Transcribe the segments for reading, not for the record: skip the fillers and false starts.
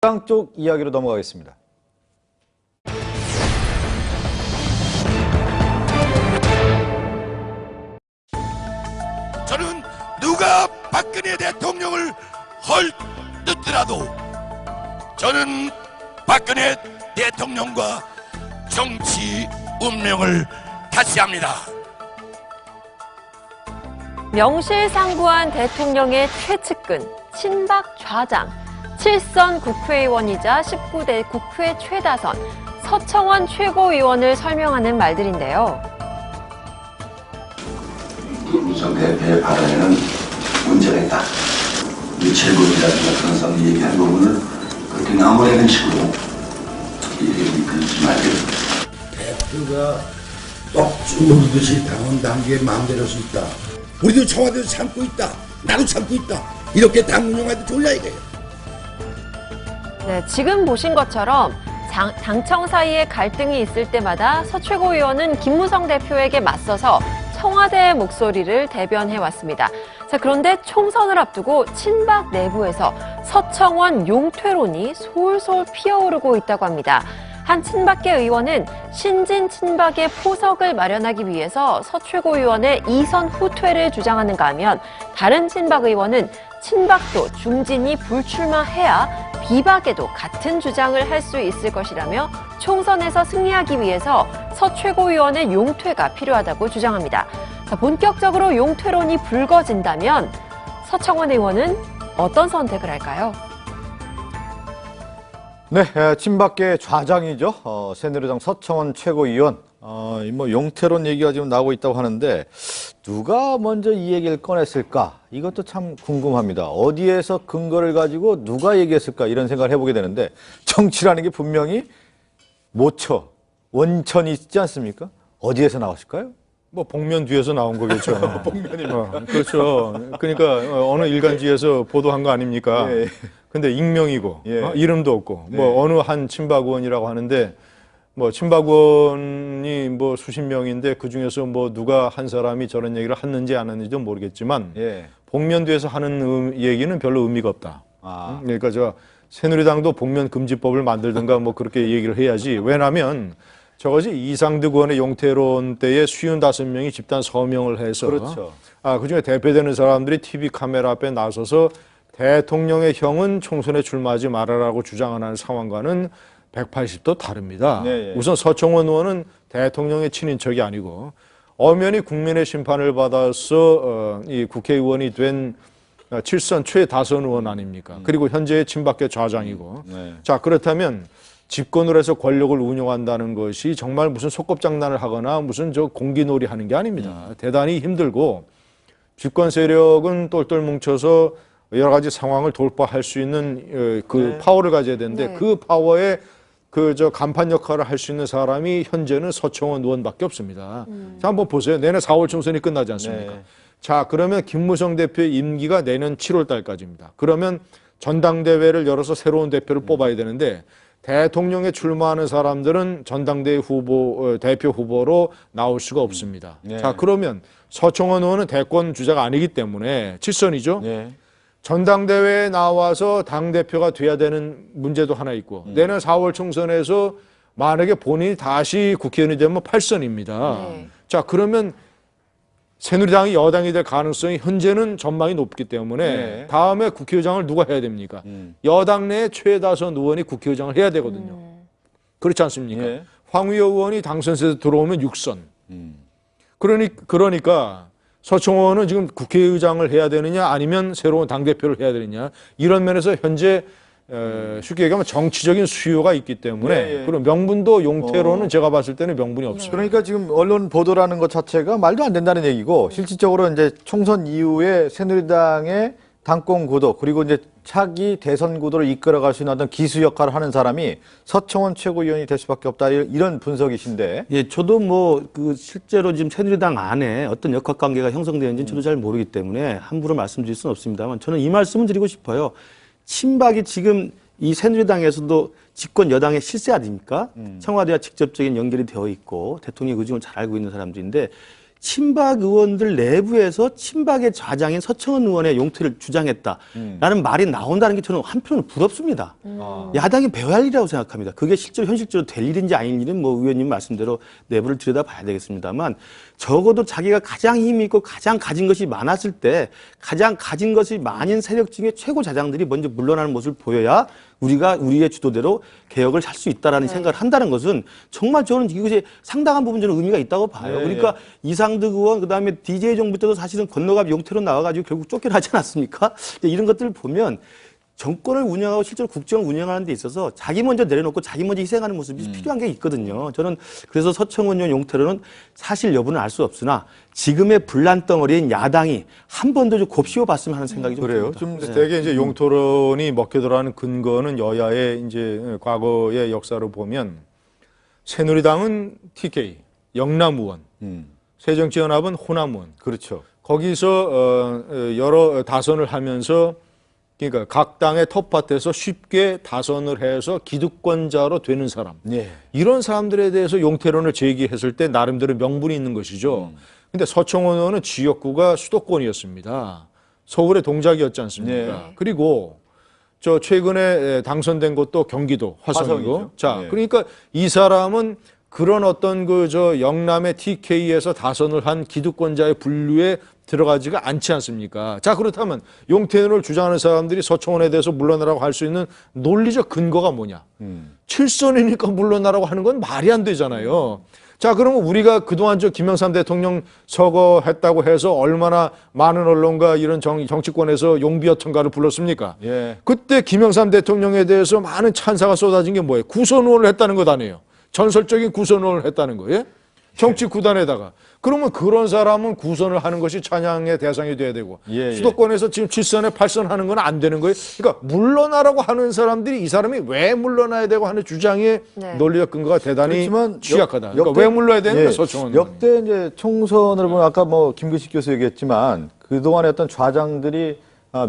야당 쪽 이야기로 넘어가겠습니다. 저는 누가 박근혜 대통령을 헐뜯더라도 저는 박근혜 대통령과 정치 운명을 다시 합니다. 명실상부한 대통령의 최측근, 친박 좌장, 7선 국회의원이자 19대 국회 최다선, 서청원 최고위원을 설명하는 말들인데요. 김무성 대표의 발언에는 문제가 있다. 유체국이라든가 그런 사람이 얘기한 부분을 그렇게 나무라는 식으로 이끌지 말고. 대표가 떡 누르듯이 당원 단계에 마음대로 할 수 있다. 우리도 청와대에서 참고 있다. 나도 참고 있다. 이렇게 당 운영할 때 졸라 이거예요. 네, 지금 보신 것처럼 당청 사이에 갈등이 있을 때마다 서 최고위원은 김무성 대표에게 맞서서 청와대의 목소리를 대변해왔습니다. 자, 그런데 총선을 앞두고 친박 내부에서 서청원 용퇴론이 솔솔 피어오르고 있다고 합니다. 한 친박계 의원은 신진 친박의 포석을 마련하기 위해서 서 최고위원의 이선 후퇴를 주장하는가 하면 다른 친박 의원은 친박도 중진이 불출마해야 비박에도 같은 주장을 할 수 있을 것이라며 총선에서 승리하기 위해서 서 최고위원의 용퇴가 필요하다고 주장합니다. 자, 본격적으로 용퇴론이 불거진다면 서청원 의원은 어떤 선택을 할까요? 네, 친박계 좌장이죠. 새누리당 서청원 최고위원. 뭐 용태론 얘기가 지금 나오고 있다고 하는데 누가 먼저 이 얘기를 꺼냈을까? 이것도 참 궁금합니다. 어디에서 근거를 가지고 누가 얘기했을까? 이런 생각을 해보게 되는데 정치라는 게 분명히 모처, 원천이 있지 않습니까? 어디에서 나왔을까요? 뭐 복면 뒤에서 나온 거겠죠. 복면입니까? 그렇죠. 그러니까 어느 일간지에서 보도한 거 아닙니까? 예. 근데 익명이고 예. 이름도 없고 네. 뭐 어느 한 친박 의원이라고 하는데 뭐 친박 의원이 뭐 수십 명인데 그 중에서 뭐 누가 한 사람이 저런 얘기를 했는지 안 했는지도 모르겠지만 예. 복면 뒤에서 하는 얘기는 별로 의미가 없다. 아. 그러니까 저 새누리당도 복면 금지법을 만들든가 뭐 그렇게 얘기를 해야지. 왜냐하면 저것이 이상득 의원의 용태론 때에 55명이 집단 서명을 해서 그렇죠. 그중에 대표되는 사람들이 TV 카메라 앞에 나서서 대통령의 형은 총선에 출마하지 말아라고 주장하는 상황과는 180도 다릅니다. 네, 예. 우선 서청원 의원은 대통령의 친인척이 아니고 엄연히 국민의 심판을 받아서 이 국회의원이 된 7선 최다선 의원 아닙니까? 그리고 현재의 친박계 좌장이고. 네. 자, 그렇다면 집권을 해서 권력을 운영한다는 것이 정말 무슨 소꿉장난을 하거나 무슨 저 공기놀이 하는 게 아닙니다. 대단히 힘들고 집권 세력은 똘똘 뭉쳐서 여러 가지 상황을 돌파할 수 있는 그 파워를 가져야 되는데 네. 그 파워에 그 저 간판 역할을 할 수 있는 사람이 현재는 서청원 의원밖에 없습니다. 자, 한번 보세요. 내년 4월 총선이 끝나지 않습니까? 네. 자, 그러면 김무성 대표의 임기가 내년 7월 달까지입니다. 그러면 전당대회를 열어서 새로운 대표를 뽑아야 되는데 대통령에 출마하는 사람들은 전당대회 후보, 대표 후보로 나올 수가 없습니다. 네. 자, 그러면 서청원 의원은 대권 주자가 아니기 때문에 7선이죠. 예. 전당대회에 나와서 당대표가 돼야 되는 문제도 하나 있고 내년 4월 총선에서 만약에 본인이 다시 국회의원이 되면 8선입니다. 네. 자, 그러면 새누리당이 여당이 될 가능성이 현재는 전망이 높기 때문에 네. 다음에 국회의장을 누가 해야 됩니까? 여당 내 최다선 의원이 국회의장을 해야 되거든요. 그렇지 않습니까? 예. 황의호 의원이 당선돼서 들어오면 6선. 그러니까 서청원은 지금 국회의장을 해야 되느냐 아니면 새로운 당대표를 해야 되느냐 이런 면에서 현재 쉽게 얘기하면 정치적인 수요가 있기 때문에 예, 예. 그리고 명분도 용태로는 제가 봤을 때는 명분이 없습니다. 그러니까 지금 언론 보도라는 것 자체가 말도 안 된다는 얘기고 실질적으로 이제 총선 이후에 새누리당의 당권 구도 그리고 이제 차기 대선 구도를 이끌어갈 수 있는 어떤 기수 역할을 하는 사람이 서청원 최고위원이 될 수밖에 없다 이런 분석이신데. 예, 저도 뭐 그 실제로 지금 새누리당 안에 어떤 역학 관계가 형성되는지는 저도 잘 모르기 때문에 함부로 말씀드릴 수는 없습니다만 저는 이 말씀을 드리고 싶어요. 친박이 지금 이 새누리당에서도 집권 여당의 실세 아닙니까? 청와대와 직접적인 연결이 되어 있고 대통령의 의중을 잘 알고 있는 사람들인데 친박 의원들 내부에서 친박의 좌장인 서청원 의원의 용퇴를 주장했다라는 말이 나온다는 게 저는 한편으로 부럽습니다. 야당이 배워야 할 일이라고 생각합니다. 그게 실제로 현실적으로 될 일인지 아닌 일은 뭐 의원님 말씀대로 내부를 들여다봐야 되겠습니다만 적어도 자기가 가장 힘이 있고 가장 가진 것이 많았을 때 가장 가진 것이 많은 세력 중에 최고 좌장들이 먼저 물러나는 모습을 보여야 우리가 우리의 주도대로 개혁을 할 수 있다라는 생각을 한다는 것은 정말 저는 이것이 상당한 부분 저는 의미가 있다고 봐요. 네. 그러니까 이상득 의원 그다음에 DJ 정부 때도 사실은 건너갑 용태로 나와가지고 결국 쫓겨나지 않았습니까? 이런 것들을 보면 정권을 운영하고 실제로 국정을 운영하는 데 있어서 자기 먼저 내려놓고 자기 먼저 희생하는 모습이 필요한 게 있거든요. 저는 그래서 서청원 의원 용태로는 사실 여부는 알 수 없으나 지금의 분란 덩어리인 야당이 한 번 더 좀 곱씹어 봤으면 하는 생각이 좀 그래요. 듭니다. 좀 되게 이제 용토론이 먹혀 들어가는 근거는 여야의 이제 과거의 역사로 보면 새누리당은 TK, 영남 의원, 새정치연합은 호남 의원. 그렇죠. 거기서 여러 다선을 하면서 그러니까 각 당의 텃밭에서 쉽게 다선을 해서 기득권자로 되는 사람. 예. 이런 사람들에 대해서 용태론을 제기했을 때 나름대로 명분이 있는 것이죠. 근데 서청원 의원은 지역구가 수도권이었습니다. 서울의 동작이었지 않습니까? 네. 그리고 저 최근에 당선된 것도 경기도 화성이고. 화성이죠. 자, 네. 그러니까 이 사람은 그런 어떤 그 저 영남의 TK에서 다선을 한 기득권자의 분류에 들어가지가 않지 않습니까? 자, 그렇다면 용태론을 주장하는 사람들이 서청원에 대해서 물러나라고 할 수 있는 논리적 근거가 뭐냐? 7선이니까 물러나라고 하는 건 말이 안 되잖아요. 자, 그러면 우리가 그동안 저 김영삼 대통령 서거했다고 해서 얼마나 많은 언론과 이런 정치권에서 용비어천가를 불렀습니까? 예. 그때 김영삼 대통령에 대해서 많은 찬사가 쏟아진 게 뭐예요? 구선의원을 했다는 것 아니에요. 전설적인 구선의원을 했다는 거예요. 정치 구단에다가. 그러면 그런 사람은 구선을 하는 것이 찬양의 대상이 돼야 되고 예, 예. 수도권에서 지금 7선에 8선 하는 건 안 되는 거예요. 그러니까 물러나라고 하는 사람들이 이 사람이 왜 물러나야 되고 하는 주장의 네. 논리적 근거가 대단히 그렇지만 취약하다. 그러니까 역대- 왜 물러야 되는 거예요, 예, 서청원. 역대 이제 총선을 보면 아까 뭐 김규식 교수 얘기했지만 그동안의 어떤 좌장들이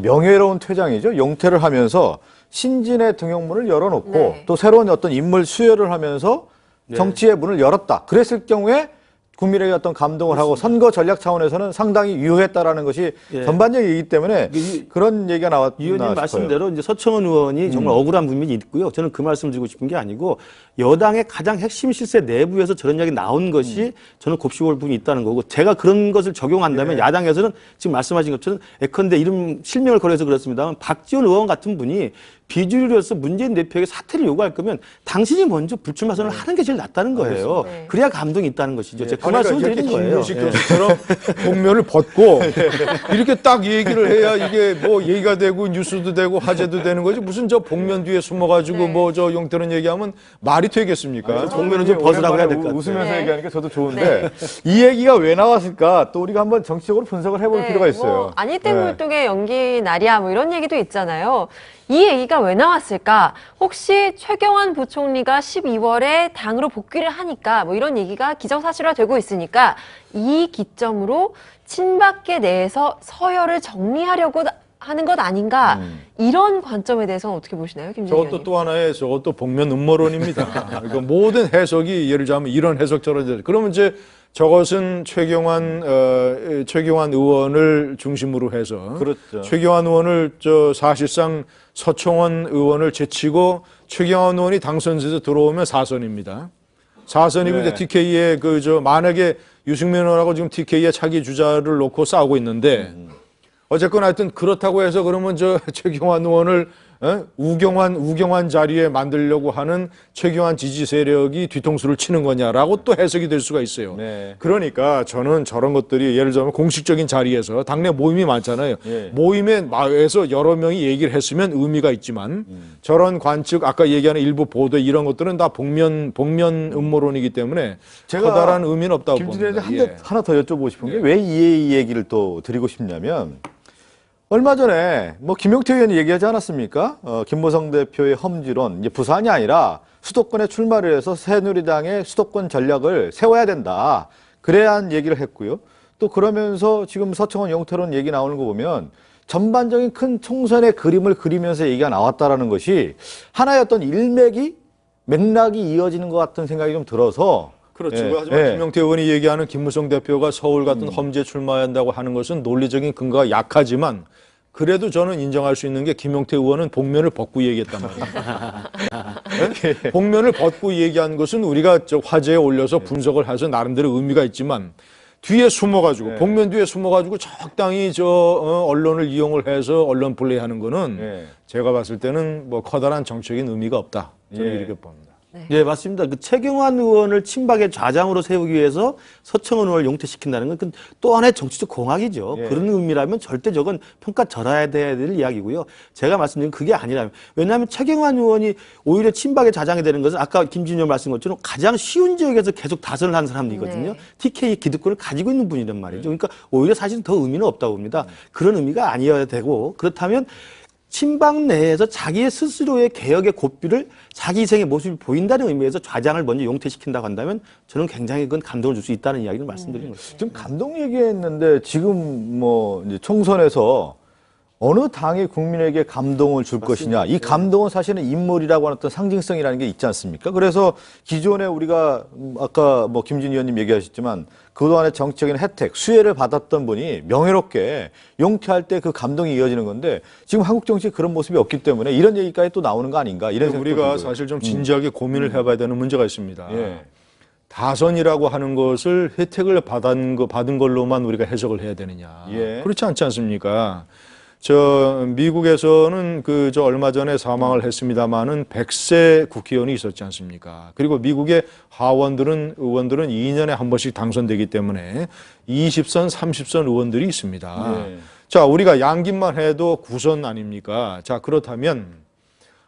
명예로운 퇴장이죠. 용퇴를 하면서 신진의 등용문을 열어놓고 네. 또 새로운 어떤 인물 수혈을 하면서 정치의 문을 열었다. 그랬을 경우에 국민에게 어떤 감동을 하고 선거 전략 차원에서는 상당히 유효했다라는 것이 예. 전반적이기 때문에 그런 얘기가 나왔나 이 의원님 싶어요. 말씀대로 이제 서청원 의원이 정말 억울한 부분이 있고요. 저는 그 말씀 드리고 싶은 게 아니고 여당의 가장 핵심 실세 내부에서 저런 이야기 나온 것이 저는 곱씹어볼 부분이 있다는 거고 제가 그런 것을 적용한다면 야당에서는 지금 말씀하신 것처럼 예컨대 이름 실명을 거론해서 그렇습니다만 박지원 의원 같은 분이 비주류로서 문재인 대표에게 사퇴를 요구할 거면 당신이 먼저 불출마 선언을 하는 게 제일 낫다는 거예요. 네. 그래야 감동이 있다는 것이죠. 제가 그 그러니까 말씀을 이렇게 드리는 거예요. 김규식 교수처럼 복면을 벗고 이렇게 딱 얘기를 해야 이게 뭐 얘기가 되고 뉴스도 되고 화제도 되는 거지. 무슨 저 복면 뒤에 숨어가지고 네. 뭐 저 용태론 얘기하면 말이 되겠습니까? 복면은 좀 벗으라고 해야 될 것 같아요. 웃으면서 네. 얘기하니까 저도 좋은데 이 얘기가 왜 나왔을까? 또 우리가 한번 정치적으로 분석을 해볼 필요가 있어요. 뭐 안희땡 네. 물뚱의 연기 날이야 뭐 이런 얘기도 있잖아요. 이 얘기가 왜 나왔을까? 혹시 최경환 부총리가 12월에 당으로 복귀를 하니까 뭐 이런 얘기가 기정사실화되고 있으니까 이 기점으로 친박계 내에서 서열을 정리하려고 하는 것 아닌가 이런 관점에 대해서는 어떻게 보시나요, 김진희 의원님? 저것도 또 하나의 저것도 복면 음모론입니다. 그러니까 모든 해석이 예를 들자면 이런 해석 저런 해석. 그러면 이제 저것은 최경환 의원을 중심으로 해서 그렇죠. 최경환 의원을 저 사실상 서청원 의원을 제치고 최경환 의원이 당선돼서 들어오면 4선입니다. 4선이고 네. 이제 TK에 그 저 만약에 유승민 의원하고 지금 TK에 차기 주자를 놓고 싸우고 있는데 어쨌거나 하여튼 그렇다고 해서 그러면 저 최경환 의원을 우경환 자리에 만들려고 하는 최경환 지지 세력이 뒤통수를 치는 거냐라고 또 해석이 될 수가 있어요. 네. 그러니까 저는 저런 것들이 예를 들면 공식적인 자리에서 당내 모임이 많잖아요. 예. 모임에서 여러 명이 얘기를 했으면 의미가 있지만 저런 관측 아까 얘기하는 일부 보도 이런 것들은 다 복면 음모론이기 때문에 제가 커다란 의미는 없다고 김진애한테 봅니다. 예. 하나 더 여쭤보고 싶은 게 왜 이 얘기를 또 드리고 싶냐면 얼마 전에 뭐 김용태 의원이 얘기하지 않았습니까? 김무성 대표의 험지론, 이제 부산이 아니라 수도권에 출마를 해서 새누리당의 수도권 전략을 세워야 된다. 그래야 한 얘기를 했고요. 또 그러면서 지금 서청원 용태론 얘기 나오는 거 보면 전반적인 큰 총선의 그림을 그리면서 얘기가 나왔다라는 것이 하나의 어떤 맥락이 이어지는 것 같은 생각이 좀 들어서 그렇죠. 예. 하지만 예. 김용태 의원이 얘기하는 김무성 대표가 서울 같은 험지에 출마한다고 하는 것은 논리적인 근거가 약하지만 그래도 저는 인정할 수 있는 게 김용태 의원은 복면을 벗고 얘기했단 말이에요. 네? 복면을 벗고 얘기한 것은 우리가 저 화제에 올려서 분석을 해서 나름대로 의미가 있지만 뒤에 숨어가지고 복면 뒤에 숨어가지고 적당히 언론을 이용을 해서 언론 플레이하는 거는 제가 봤을 때는 뭐 커다란 정치적인 의미가 없다. 저는 이렇게 봅니다. 네, 맞습니다. 그 최경환 의원을 친박의 좌장으로 세우기 위해서 서청원 의원을 용퇴시킨다는 건 또 하나의 정치적 공학이죠. 그런 의미라면 절대 저건 평가절하야 될 이야기고요. 제가 말씀드린 그게 아니라면. 왜냐하면 최경환 의원이 오히려 친박의 좌장이 되는 것은 아까 김진영 의원 말씀 것처럼 가장 쉬운 지역에서 계속 다선을 한 사람이거든요. 네. TK 기득권을 가지고 있는 분이란 말이죠. 그러니까 오히려 사실은 더 의미는 없다고 봅니다. 그런 의미가 아니어야 되고 그렇다면 친박 내에서 자기의 스스로의 개혁의 고삐를 자기 이생의 모습을 보인다는 의미에서 좌장을 먼저 용퇴시킨다고 한다면 저는 굉장히 그건 감동을 줄 수 있다는 이야기를 말씀드리는 거죠. 지금 감동 얘기했는데 지금 뭐 이제 총선에서 어느 당이 국민에게 감동을 줄 것이냐. 이 감동은 사실은 인물이라고 하는 어떤 상징성이라는 게 있지 않습니까? 그래서 기존에 우리가 아까 뭐 김진 의원님 얘기하셨지만 그동안의 정치적인 혜택, 수혜를 받았던 분이 명예롭게 용퇴할 때 그 감동이 이어지는 건데 지금 한국 정치에 그런 모습이 없기 때문에 이런 얘기까지 또 나오는 거 아닌가 이런 생각도 우리가 들고요. 사실 좀 진지하게 고민을 해봐야 되는 문제가 있습니다. 예. 다선이라고 하는 것을 혜택을 받은 걸로만 우리가 해석을 해야 되느냐. 예. 그렇지 않지 않습니까? 미국에서는 얼마 전에 사망을 했습니다마는 100세 국회의원이 있었지 않습니까? 그리고 미국의 의원들은 2년에 한 번씩 당선되기 때문에 20선, 30선 의원들이 있습니다. 예. 자, 우리가 양김만 해도 9선 아닙니까? 자, 그렇다면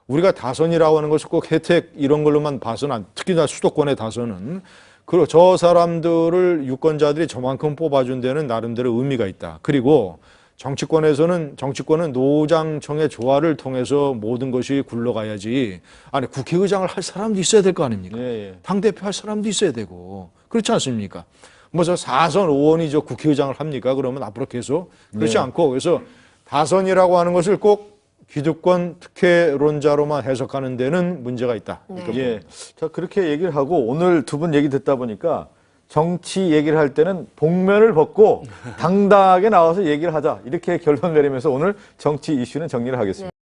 우리가 다선이라고 하는 것을 꼭 혜택 이런 걸로만 봐서는 특히나 수도권의 다선은 그리고 저 사람들을 유권자들이 저만큼 뽑아준 데는 나름대로 의미가 있다. 그리고 정치권은 노장청의 조화를 통해서 모든 것이 굴러가야지. 아니 국회의장을 할 사람도 있어야 될 거 아닙니까? 당대표 할 사람도 있어야 되고 그렇지 않습니까? 뭐 저 4선 5원이 저 국회의장을 합니까? 그러면 앞으로 계속 그렇지 않고 그래서 다선이라고 하는 것을 꼭 기득권 특혜론자로만 해석하는 데는 문제가 있다. 예. 자, 그렇게 얘기를 하고 오늘 두 분 얘기 듣다 보니까 정치 얘기를 할 때는 복면을 벗고 당당하게 나와서 얘기를 하자. 이렇게 결론 내리면서 오늘 정치 이슈는 정리를 하겠습니다.